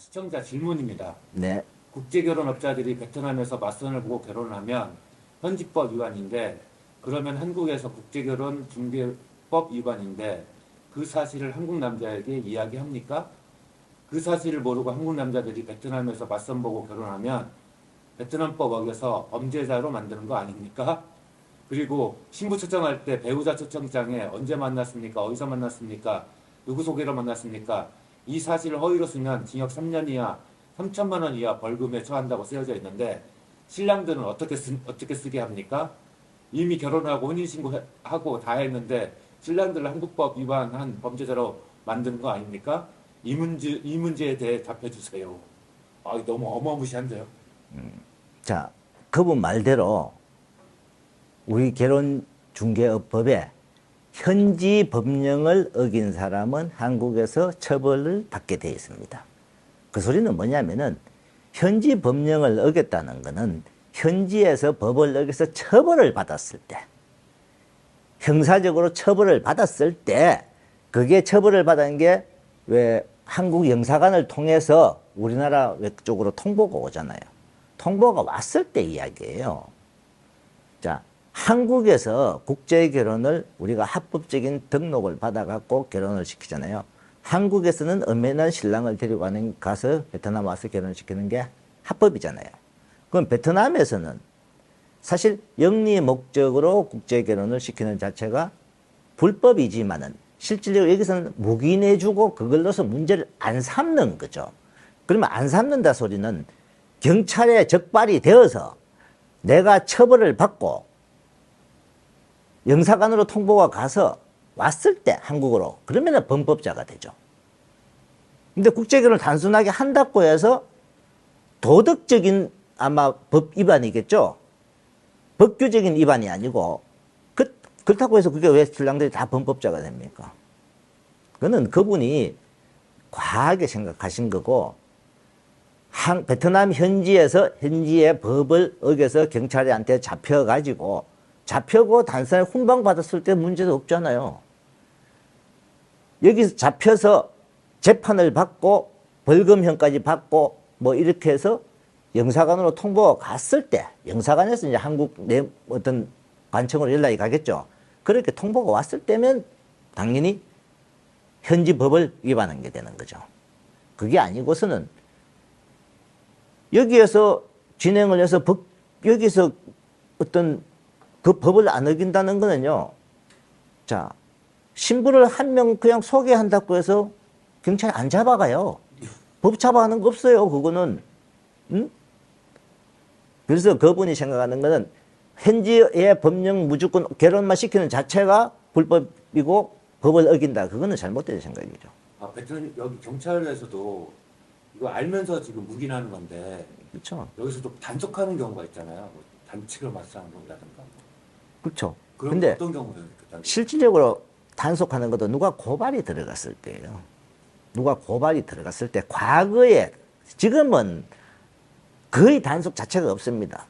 시청자 질문입니다. 네. 국제결혼업자들이 베트남에서 맞선을 보고 결혼하면 현지법 위반인데 그러면 한국에서 국제결혼 중개법 위반인데 그 사실을 한국 남자에게 이야기합니까? 그 사실을 모르고 한국 남자들이 베트남에서 맞선 보고 결혼하면 베트남법 어겨서 범죄자로 만드는 거 아닙니까? 그리고 신부 초청할 때 배우자 초청장에 언제 만났습니까? 어디서 만났습니까? 누구 소개로 만났습니까? 이 사실을 허위로 쓰면 징역 3년 이하 3천만 원 이하 벌금에 처한다고 쓰여져 있는데 신랑들은 어떻게 쓰게 합니까? 이미 결혼하고 혼인신고하고 다 했는데 신랑들을 한국법 위반한 범죄자로 만드는 거 아닙니까? 이 문제에 대해 답해주세요. 너무 어마무시한데요. 자, 그분 말대로 우리 결혼중개업법에 현지 법령을 어긴 사람은 한국에서 처벌을 받게 되어 있습니다. 그 소리는 뭐냐면은 현지 법령을 어겼다는 것은 현지에서 법을 어겨서 처벌을 받았을 때, 형사적으로 처벌을 받았을 때, 그게 처벌을 받은 게 왜 한국 영사관을 통해서 우리나라 쪽으로 통보가 오잖아요. 통보가 왔을 때 이야기예요. 자, 한국에서 국제결혼을 우리가 합법적인 등록을 받아갖고 결혼을 시키잖아요. 한국에서는 엄연한 신랑을 데리고 가서 베트남 와서 결혼시키는 게 합법이잖아요. 그럼 베트남에서는 사실 영리 목적으로 국제결혼을 시키는 자체가 불법이지만은 실질적으로 여기서는 묵인해주고 그걸로서 문제를 안 삼는 거죠. 그러면 안 삼는다 소리는 경찰에 적발이 되어서 내가 처벌을 받고 영사관으로 통보가 가서 왔을 때 한국으로 그러면 범법자가 되죠. 근데 국제결혼을 단순하게 한다고 해서 도덕적인 아마 법 위반이겠죠. 법규적인 위반이 아니고 그렇다고 해서 그게 왜 신랑들이 다 범법자가 됩니까? 그거는 그분이 과하게 생각하신 거고 베트남 현지의 법을 어겨서 경찰한테 잡혀가지고 잡혀고 단순히 훈방받았을 때 문제도 없잖아요. 여기서 잡혀서 재판을 받고 벌금형까지 받고 뭐 이렇게 해서 영사관으로 통보가 갔을 때 영사관에서 이제 한국 내 어떤 관청으로 연락이 가겠죠. 그렇게 통보가 왔을 때면 당연히 현지 법을 위반한 게 되는 거죠. 그게 아니고서는 여기에서 진행을 해서 여기서 어떤 그 법을 안 어긴다는 거는요. 자, 신부를 한 명 그냥 소개한다고 해서 경찰이 안 잡아가요. 법 잡아가는 거 없어요. 그거는. 응? 그래서 그분이 생각하는 거는 현지의 법령 무조건 결혼만 시키는 자체가 불법이고 법을 어긴다. 그거는 잘못된 생각이죠. 베트남 여기 경찰에서도 이거 알면서 지금 묵인하는 건데 그렇죠. 여기서도 단속하는 경우가 있잖아요. 뭐 단칙을 맞서는 거라든가. 그렇죠. 그럼 근데 어떤 경우예요? 실질적으로 단속하는 것도 누가 고발이 들어갔을 때예요. 누가 고발이 들어갔을 때 과거에 지금은 거의 단속 자체가 없습니다.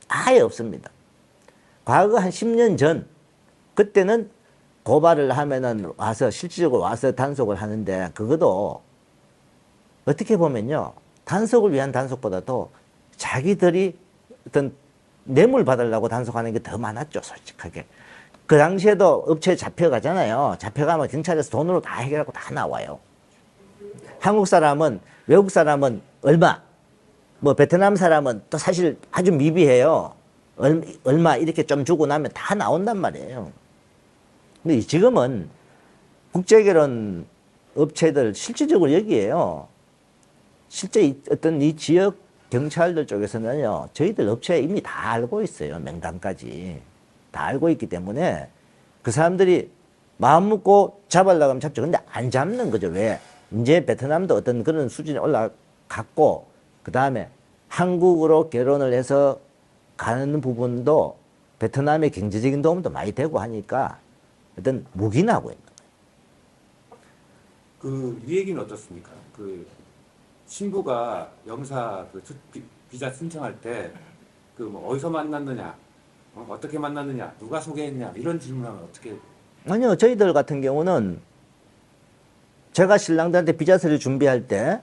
아예 없습니다. 과거 한 10년 전 그때는 고발을 하면은 와서 실질적으로 와서 단속을 하는데 그것도 어떻게 보면요. 단속을 위한 단속보다도 자기들이 어떤 뇌물 받으려고 단속하는 게 더 많았죠. 솔직하게. 그 당시에도 업체에 잡혀가잖아요. 잡혀가면 경찰에서 돈으로 다 해결하고 다 나와요. 한국 사람은 외국 사람은 얼마 뭐 베트남 사람은 또 사실 아주 미비해요. 얼마 이렇게 좀 주고 나면 다 나온단 말이에요. 근데 지금은 국제결혼 업체들 실질적으로 여기에요. 실제 어떤 이 지역 경찰들 쪽에서는요. 저희들 업체 이미 다 알고 있어요. 명단까지. 다 알고 있기 때문에 그 사람들이 마음 먹고 잡으려고 하면 잡죠. 근데 안 잡는 거죠. 왜? 이제 베트남도 어떤 그런 수준에 올라갔고 그 다음에 한국으로 결혼을 해서 가는 부분도 베트남의 경제적인 도움도 많이 되고 하니까 어떤 묵인하고 있는 거예요. 이 얘기는 어떻습니까? 신부가 영사 비자 신청할 때 뭐 어디서 만났느냐, 어떻게 만났느냐, 누가 소개했냐 이런 질문하면 어떻게? 아니요, 저희들 같은 경우는 제가 신랑들한테 비자 서류 준비할 때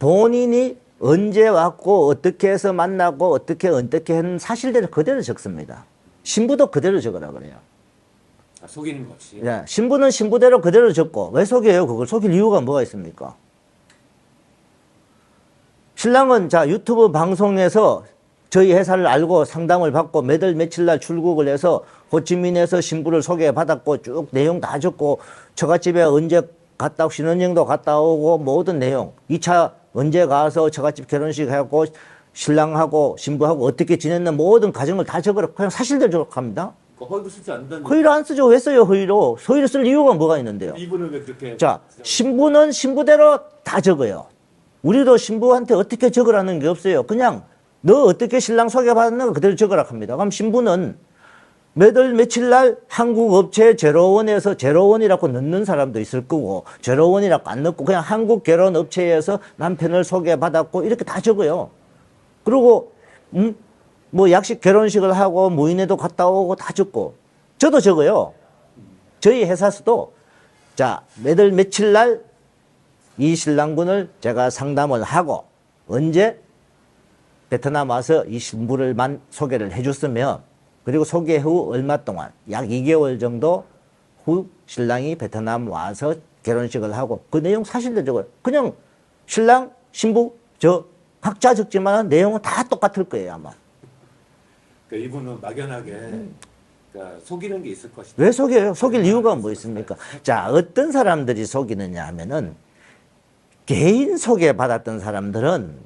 본인이 언제 왔고 어떻게 해서 만나고 어떻게 했는 사실대로 그대로 적습니다. 신부도 그대로 적으라 그래요. 아, 속이는 거 없이. 예, 신부는 신부대로 그대로 적고 왜 속여요? 그걸 속일 이유가 뭐가 있습니까? 신랑은 자 유튜브 방송에서 저희 회사를 알고 상담을 받고 매달 며칠 날 출국을 해서 호치민에서 신부를 소개받았고 쭉 내용 다 적고 처갓집에 언제 갔다 오고 신혼여행도 갔다 오고 모든 내용 2차 언제 가서 처갓집 결혼식 하고 신랑하고 신부하고 어떻게 지냈는 모든 과정을 다 적으라 그냥 사실대로 적합니다. 허위도 쓰지 않는다는. 허위로 안 쓰죠. 왜 써요 허위로? 허위로 쓸 이유가 뭐가 있는데요? 이분은 왜 그렇게. 자, 신부는 신부대로 다 적어요. 우리도 신부한테 어떻게 적으라는 게 없어요. 그냥 너 어떻게 신랑 소개받았는가 그대로 적으라 합니다. 그럼 신부는 매달 며칠 날 한국 업체 제로원에서 제로원이라고 넣는 사람도 있을 거고 제로원이라고 안 넣고 그냥 한국 결혼 업체에서 남편을 소개받았고 이렇게 다 적어요. 그리고 뭐 약식 결혼식을 하고 무인회도 갔다 오고 다 적고 저도 적어요. 저희 회사에서도 자 매달 며칠 날 이 신랑분을 제가 상담을 하고 언제 베트남 와서 이 신부를 소개를 해줬으며 그리고 소개 후 얼마 동안 약 2개월 정도 후 신랑이 베트남 와서 결혼식을 하고 그 내용 사실대로 적어요. 그냥 신랑, 신부, 저 각자 적지만 내용은 다 똑같을 거예요 아마. 그러니까 이분은 막연하게 그러니까 속이는 게 있을 것이다. 왜 속여요? 속일 이유가 뭐 있습니까? 자, 어떤 사람들이 속이느냐 하면은 개인 소개받았던 사람들은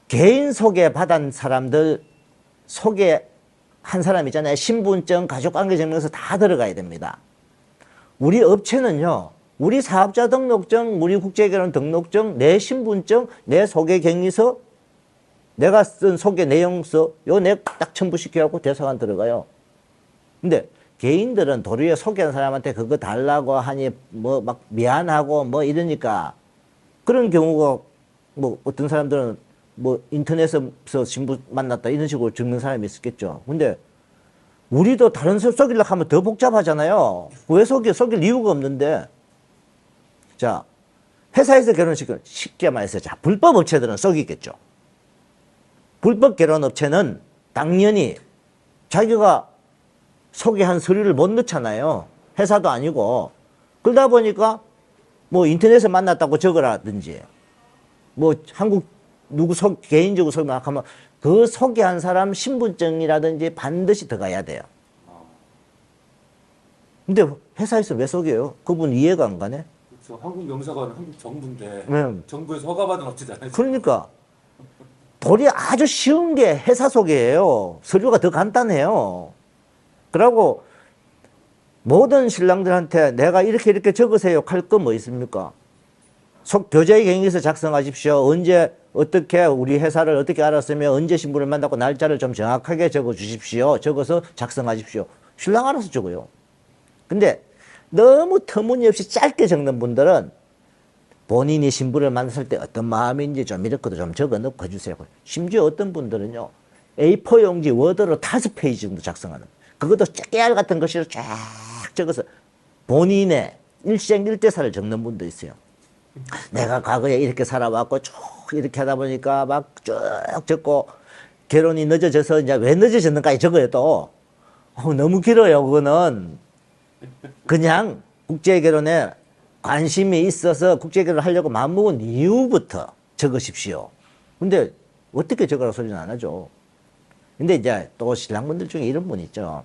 개인 소개받은 사람들 소개한 사람 있잖아요. 신분증, 가족관계증명서 다 들어가야 됩니다. 우리 업체는요. 우리 사업자 등록증, 우리 국제결혼 등록증, 내 신분증, 내 소개경위서, 내가 쓴 소개 내용서 요 내가 딱 첨부시켜갖고 대사관 들어가요. 근데 개인들은 도리어 소개한 사람한테 그거 달라고 하니 뭐 막 미안하고 뭐 이러니까 그런 경우가 뭐 어떤 사람들은 뭐 인터넷에서 신부 만났다 이런 식으로 적는 사람이 있었겠죠. 근데 우리도 다른 사람 속이려고 하면 더 복잡하잖아요. 왜 속일 이유가 없는데. 자, 회사에서 결혼식을 쉽게 말해서 자, 불법 업체들은 속이겠죠. 불법 결혼 업체는 당연히 자기가 소개한 서류를 못 넣잖아요. 회사도 아니고. 그러다 보니까 뭐 인터넷에 만났다고 적으라든지 뭐 한국 누구 개인적으로 소개하면 그 소개한 사람 신분증이라든지 반드시 들어가야 돼요. 근데 회사에서 왜 속여요? 그분 이해가 안 가네? 그렇죠. 한국 영사관은 한국 정부인데 네. 정부에서 허가받은 업체잖아요. 그러니까 도리 아주 쉬운 게 회사 소개예요. 서류가 더 간단해요. 그러고 모든 신랑들한테 내가 이렇게 적으세요 할 거 뭐 있습니까? 교제의 경위서 작성하십시오. 언제 어떻게 우리 회사를 어떻게 알았으며 언제 신부를 만났고 날짜를 좀 정확하게 적어 주십시오. 적어서 작성하십시오. 신랑 알아서 적어요. 근데 너무 터무니없이 짧게 적는 분들은 본인이 신부를 만났을 때 어떤 마음인지 좀 이렇게도 좀 적어 넣고 해주세요. 심지어 어떤 분들은요. A4 용지 워드로 5페이지 정도 작성하는 그것도 깨알 같은 글씨로 쫙 적어서 본인의 일생일대사를 적는 분도 있어요. 내가 과거에 이렇게 살아왔고 쭉 이렇게 하다 보니까 막 쭉 적고 결혼이 늦어져서 이제 왜 늦어졌는가 적어요 또. 너무 길어요 그거는. 그냥 국제결혼에 관심이 있어서 국제결혼을 하려고 마음먹은 이유부터 적으십시오. 근데 어떻게 적으라고 소리는 안 하죠. 근데 이제 또 신랑분들 중에 이런 분 있죠.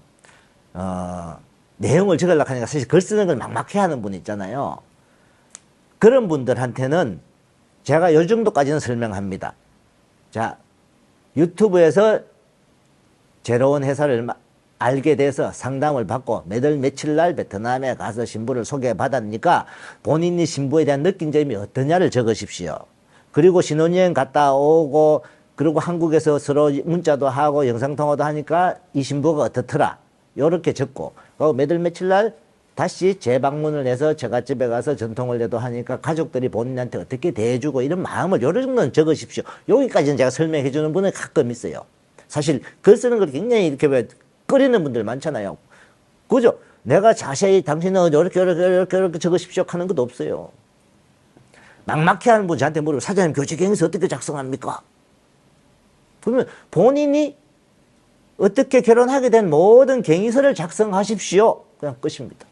내용을 적으려고 하니까 사실 글 쓰는 걸 막막해 하는 분 있잖아요. 그런 분들한테는 제가 요 정도까지는 설명합니다. 자, 유튜브에서 제로원 회사를 알게 돼서 상담을 받고 매달 며칠 날 베트남에 가서 신부를 소개받았으니까 본인이 신부에 대한 느낀 점이 어떠냐를 적으십시오. 그리고 신혼여행 갔다 오고 그리고 한국에서 서로 문자도 하고 영상통화도 하니까 이 신부가 어떻더라. 요렇게 적고 매달 며칠 날 다시 재방문을 해서 처갓집에 가서 전통을 해도 하니까 가족들이 본인한테 어떻게 대해주고 이런 마음을 요런 정도는 적으십시오. 여기까지는 제가 설명해 주는 분은 가끔 있어요. 사실 글 쓰는 걸 굉장히 이렇게 왜 끓이는 분들 많잖아요. 그죠? 내가 자세히 당신은 이렇게 적으십시오 하는 것도 없어요. 막막해 하는 분 저한테 물어요. 사장님 교직갱의서 어떻게 작성합니까? 그러면 본인이 어떻게 결혼하게 된 모든 갱의서를 작성하십시오. 그냥 끝입니다.